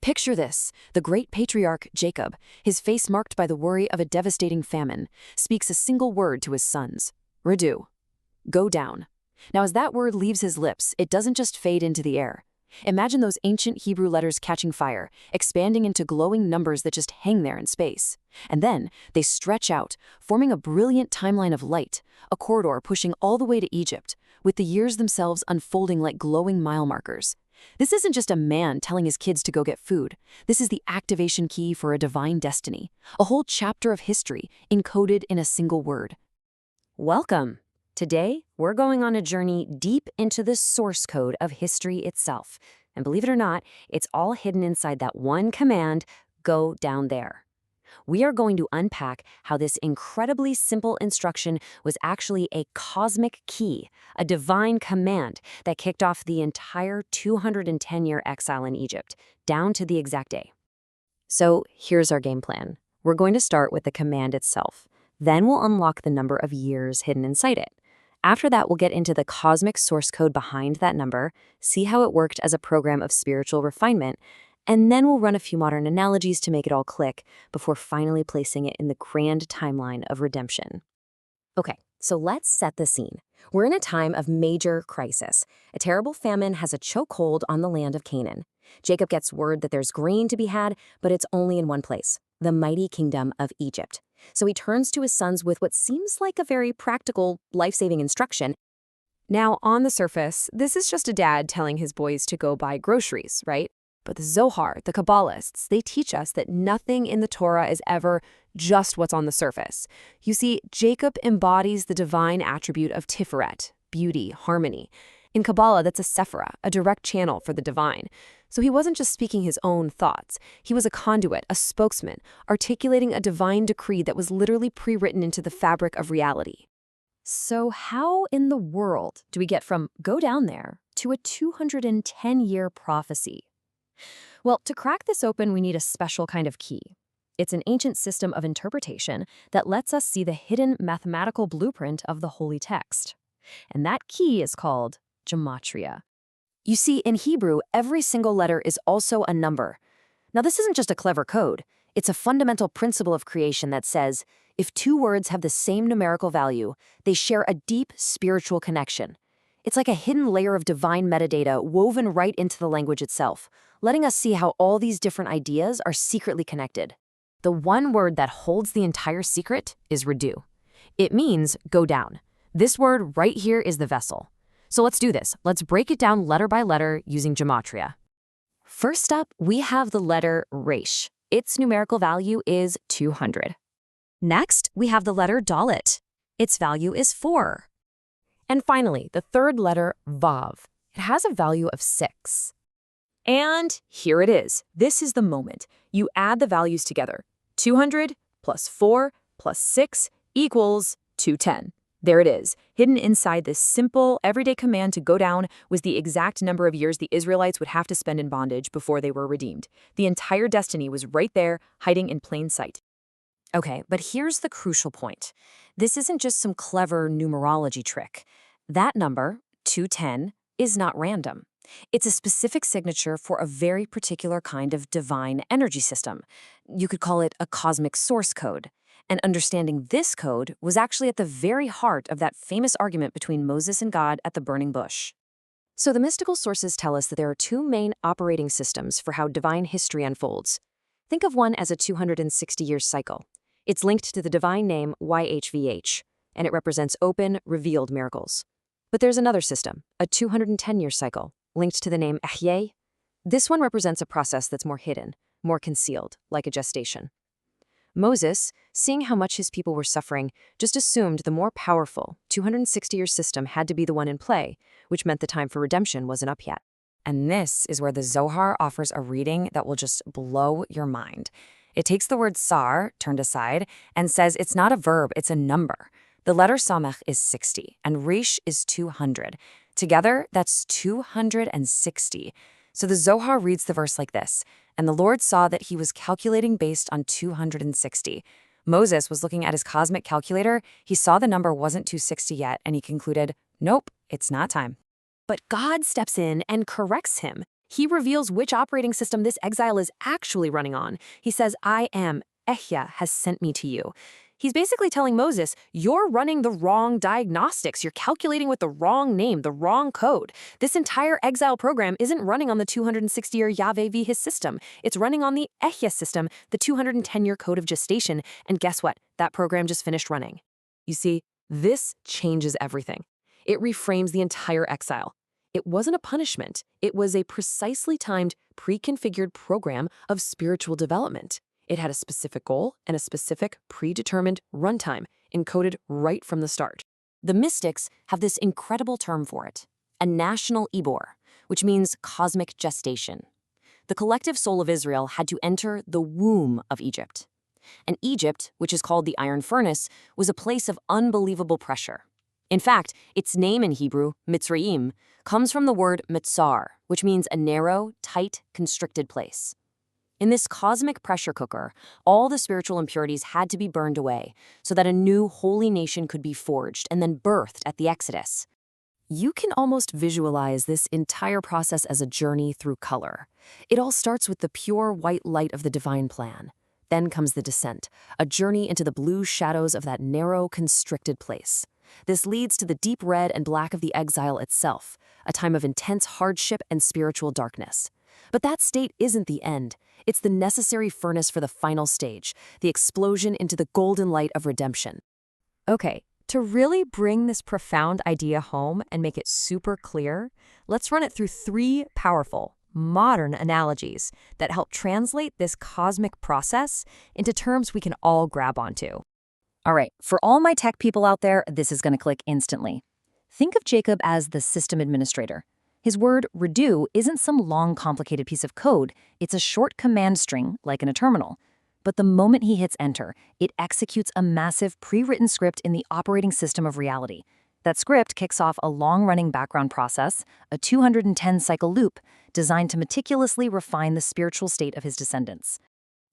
Picture this. The great patriarch Jacob, his face marked by the worry of a devastating famine, speaks a single word to his sons. Redu. Go down. Now as that word leaves his lips, it doesn't just fade into the air. Imagine those ancient Hebrew letters catching fire, expanding into glowing numbers that just hang there in space. And then they stretch out, forming a brilliant timeline of light, a corridor pushing all the way to Egypt, with the years themselves unfolding like glowing mile markers. This isn't just a man telling his kids to go get food. This is the activation key for a divine destiny, a whole chapter of history encoded in a single word. Welcome. Today, we're going on a journey deep into the source code of history itself. And believe it or not, it's all hidden inside that one command, go down there. We are going to unpack how this incredibly simple instruction was actually a cosmic key, a divine command that kicked off the entire 210-year exile in Egypt, down to the exact day. So here's our game plan. We're going to start with the command itself. Then we'll unlock the number of years hidden inside it. After that, we'll get into the cosmic source code behind that number, see how it worked as a program of spiritual refinement, and then we'll run a few modern analogies to make it all click before finally placing it in the grand timeline of redemption. Okay, so let's set the scene. We're in a time of major crisis. A terrible famine has a chokehold on the land of Canaan. Jacob gets word that there's grain to be had, but it's only in one place, the mighty kingdom of Egypt. So he turns to his sons with what seems like a very practical, life-saving instruction. Now, on the surface, this is just a dad telling his boys to go buy groceries, right? But the Zohar, the Kabbalists, they teach us that nothing in the Torah is ever just what's on the surface. You see, Jacob embodies the divine attribute of Tiferet, beauty, harmony. In Kabbalah, that's a sephira, a direct channel for the divine. So he wasn't just speaking his own thoughts. He was a conduit, a spokesman, articulating a divine decree that was literally pre-written into the fabric of reality. So how in the world do we get from go down there to a 210-year prophecy? Well, to crack this open, we need a special kind of key. It's an ancient system of interpretation that lets us see the hidden mathematical blueprint of the holy text. And that key is called Gematria. You see, in Hebrew, every single letter is also a number. Now, this isn't just a clever code. It's a fundamental principle of creation that says, if two words have the same numerical value, they share a deep spiritual connection. It's like a hidden layer of divine metadata woven right into the language itself, letting us see how all these different ideas are secretly connected. The one word that holds the entire secret is Redu. It means go down. This word right here is the vessel. So let's do this. Let's break it down letter by letter using Gematria. First up, we have the letter Resh. Its numerical value is 200. Next, we have the letter Dalet. Its value is 4. And finally, the third letter, Vav. It has a value of 6. And here it is. This is the moment. You add the values together. 200 plus 4 plus 6 equals 210. There it is. Hidden inside this simple, everyday command to go down was the exact number of years the Israelites would have to spend in bondage before they were redeemed. The entire destiny was right there, hiding in plain sight. Okay, but here's the crucial point. This isn't just some clever numerology trick. That number, 210, is not random. It's a specific signature for a very particular kind of divine energy system. You could call it a cosmic source code. And understanding this code was actually at the very heart of that famous argument between Moses and God at the burning bush. So the mystical sources tell us that there are two main operating systems for how divine history unfolds. Think of one as a 260-year cycle. It's linked to the divine name YHVH, and it represents open, revealed miracles. But there's another system, a 210-year cycle, linked to the name Exile. This one represents a process that's more hidden, more concealed, like a gestation. Moses, seeing how much his people were suffering, just assumed the more powerful 260-year system had to be the one in play, which meant the time for redemption wasn't up yet. And this is where the Zohar offers a reading that will just blow your mind. It takes the word sar, turned aside, and says it's not a verb, it's a number. The letter samech is 60, and resh is 200. Together, that's 260. So the Zohar reads the verse like this, and the Lord saw that he was calculating based on 260. Moses was looking at his cosmic calculator, he saw the number wasn't 260 yet, and he concluded, nope, it's not time. But God steps in and corrects him. He reveals which operating system this exile is actually running on. He says, I am, Ehya has sent me to you. He's basically telling Moses, you're running the wrong diagnostics. You're calculating with the wrong name, the wrong code. This entire exile program isn't running on the 260-year Yahweh Vihis system. It's running on the Ehya system, the 210-year code of gestation. And guess what? That program just finished running. You see, this changes everything. It reframes the entire exile. It wasn't a punishment. It was a precisely timed, pre-configured program of spiritual development. It had a specific goal and a specific predetermined runtime encoded right from the start. The mystics have this incredible term for it, a national ibor, which means cosmic gestation. The collective soul of Israel had to enter the womb of Egypt. And Egypt, which is called the iron furnace, was a place of unbelievable pressure. In fact, its name in Hebrew, Mitzrayim, comes from the word mitzar, which means a narrow, tight, constricted place. In this cosmic pressure cooker, all the spiritual impurities had to be burned away so that a new holy nation could be forged and then birthed at the Exodus. You can almost visualize this entire process as a journey through color. It all starts with the pure white light of the divine plan. Then comes the descent, a journey into the blue shadows of that narrow, constricted place. This leads to the deep red and black of the exile itself, a time of intense hardship and spiritual darkness. But that state isn't the end. It's the necessary furnace for the final stage, the explosion into the golden light of redemption. Okay, to really bring this profound idea home and make it super clear, let's run it through 3 powerful, modern analogies that help translate this cosmic process into terms we can all grab onto. All right, for all my tech people out there, this is going to click instantly. Think of Jacob as the system administrator. His word Redu isn't some long, complicated piece of code. It's a short command string, like in a terminal. But the moment he hits enter, it executes a massive pre-written script in the operating system of reality. That script kicks off a long-running background process, a 210-cycle loop, designed to meticulously refine the spiritual state of his descendants.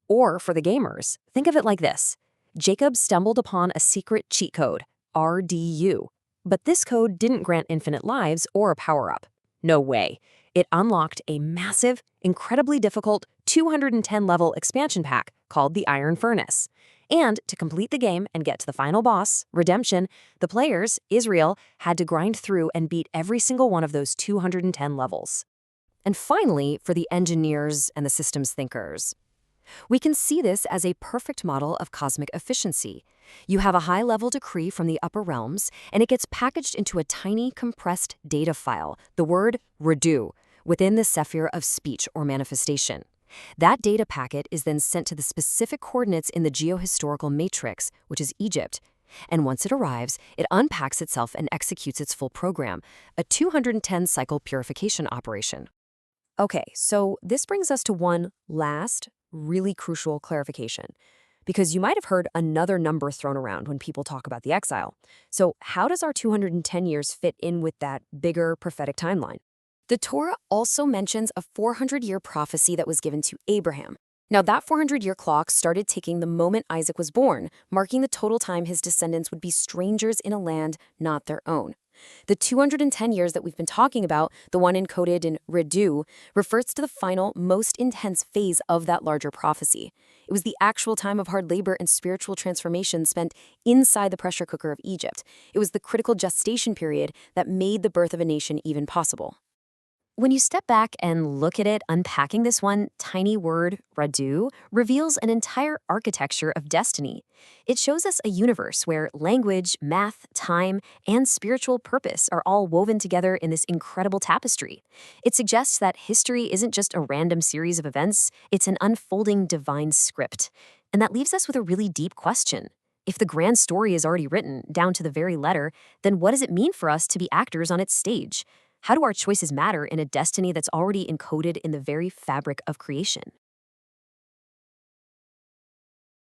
Or for the gamers, think of it like this. Jacob stumbled upon a secret cheat code, RDU. But this code didn't grant infinite lives or a power-up. No way. It unlocked a massive, incredibly difficult 210-level expansion pack called the Iron Furnace. And to complete the game and get to the final boss, Redemption, the players, Israel, had to grind through and beat every single one of those 210 levels. And finally, for the engineers and the systems thinkers, we can see this as a perfect model of cosmic efficiency. You have a high-level decree from the upper realms, and it gets packaged into a tiny, compressed data file, the word Redu, within the sephir of speech or manifestation. That data packet is then sent to the specific coordinates in the geohistorical matrix, which is Egypt. And once it arrives, it unpacks itself and executes its full program, a 210-cycle purification operation. Okay, so this brings us to one last, really crucial clarification, because you might have heard another number thrown around when people talk about the exile. So how does our 210 years fit in with that bigger prophetic timeline? The Torah also mentions a 400-year prophecy that was given to Abraham. Now, that 400-year clock started ticking the moment Isaac was born, marking the total time his descendants would be strangers in a land not their own. The 210 years that we've been talking about, the one encoded in Redu, refers to the final, most intense phase of that larger prophecy. It was the actual time of hard labor and spiritual transformation spent inside the pressure cooker of Egypt. It was the critical gestation period that made the birth of a nation even possible. When you step back and look at it, unpacking this one tiny word, Redu, reveals an entire architecture of destiny. It shows us a universe where language, math, time, and spiritual purpose are all woven together in this incredible tapestry. It suggests that history isn't just a random series of events, it's an unfolding divine script. And that leaves us with a really deep question. If the grand story is already written, down to the very letter, then what does it mean for us to be actors on its stage? How do our choices matter in a destiny that's already encoded in the very fabric of creation?